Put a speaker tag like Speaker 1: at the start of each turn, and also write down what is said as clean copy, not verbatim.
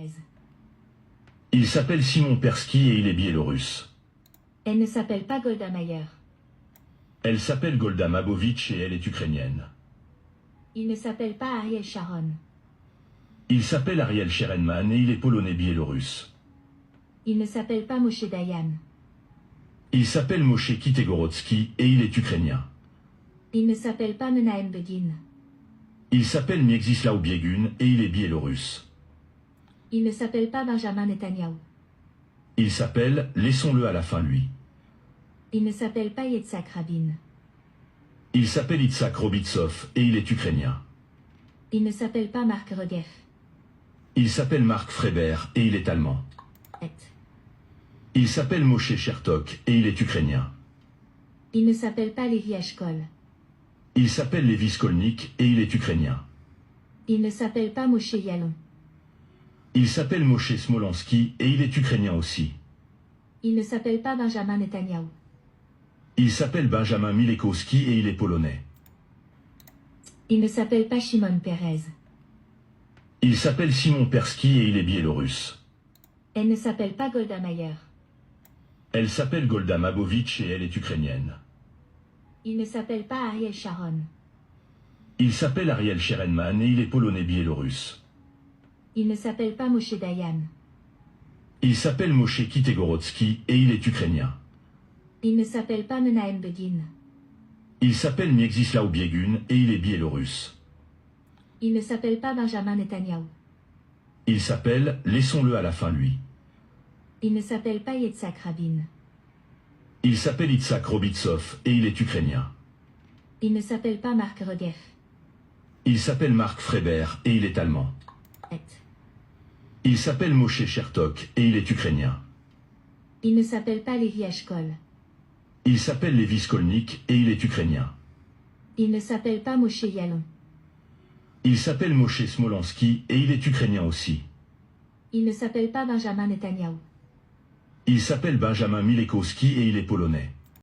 Speaker 1: Perez.
Speaker 2: Il s'appelle Simon Persky et il est biélorusse.
Speaker 1: Elle ne s'appelle pas Golda Meir.
Speaker 2: Elle s'appelle Golda Mabovitch et elle est ukrainienne.
Speaker 1: Il ne s'appelle pas Ariel Sharon.
Speaker 2: Il s'appelle Ariel Sherenman et il est polonais biélorusse.
Speaker 1: Il ne s'appelle pas Moshe Dayan.
Speaker 2: Il s'appelle Moshe Kitegorodsky et il est ukrainien.
Speaker 1: Il ne s'appelle pas Menahem Begin.
Speaker 2: Il s'appelle Mieczysław Biegun et il est biélorusse.
Speaker 1: Il ne s'appelle pas Benjamin Netanyahu.
Speaker 2: Il s'appelle, laissons-le à la fin lui.
Speaker 1: Il ne s'appelle pas Yitzhak Rabin.
Speaker 2: Il s'appelle Itzhak Robitsov et il est ukrainien.
Speaker 1: Il ne s'appelle pas Marc Regev.
Speaker 2: Il s'appelle Marc Freiber et il est allemand. Il s'appelle Moshe Chertok et il est ukrainien.
Speaker 1: Il ne s'appelle pas Levi Ashkol.
Speaker 2: Il s'appelle Levi Skolnik et il est ukrainien.
Speaker 1: Il ne s'appelle pas Moshe Yalon.
Speaker 2: Il s'appelle Moshe Smolansky et il est ukrainien aussi.
Speaker 1: Il ne s'appelle pas Benjamin Netanyahu.
Speaker 2: Il s'appelle Benjamin Milekowski et il est polonais.
Speaker 1: Il ne s'appelle pas Shimon Perez.
Speaker 2: Il s'appelle Simon Persky et il est biélorusse.
Speaker 1: Elle ne s'appelle pas Golda Meir.
Speaker 2: Elle s'appelle Golda Mabovitch et elle est ukrainienne.
Speaker 1: Il ne s'appelle pas Ariel Sharon.
Speaker 2: Il s'appelle Ariel Sherenman et il est polonais biélorusse.
Speaker 1: Il ne s'appelle pas Moshe Dayan.
Speaker 2: Il s'appelle Moshe Kitegorodsky et il est ukrainien.
Speaker 1: Il ne s'appelle pas Menahem Begin.
Speaker 2: Il s'appelle Mieczysław Biegun et il est biélorusse.
Speaker 1: Il ne s'appelle pas Benjamin Netanyahu.
Speaker 2: Il s'appelle, laissons-le à la fin lui.
Speaker 1: Il ne s'appelle pas Yitzhak Rabin.
Speaker 2: Il s'appelle Itzhak Robitsov et il est ukrainien.
Speaker 1: Il ne s'appelle pas Marc Regev.
Speaker 2: Il s'appelle Marc Freiber et il est allemand. Il s'appelle Moshe Chertok et il est ukrainien.
Speaker 1: Il ne s'appelle pas Levi Ashkol.
Speaker 2: Il s'appelle Levi Skolnik et il est ukrainien.
Speaker 1: Il ne s'appelle pas Moshe Yalon.
Speaker 2: Il s'appelle Moshe Smolansky et il est ukrainien aussi.
Speaker 1: Il ne s'appelle pas Benjamin Netanyahu.
Speaker 2: Il s'appelle Benjamin Milekowski et il est polonais.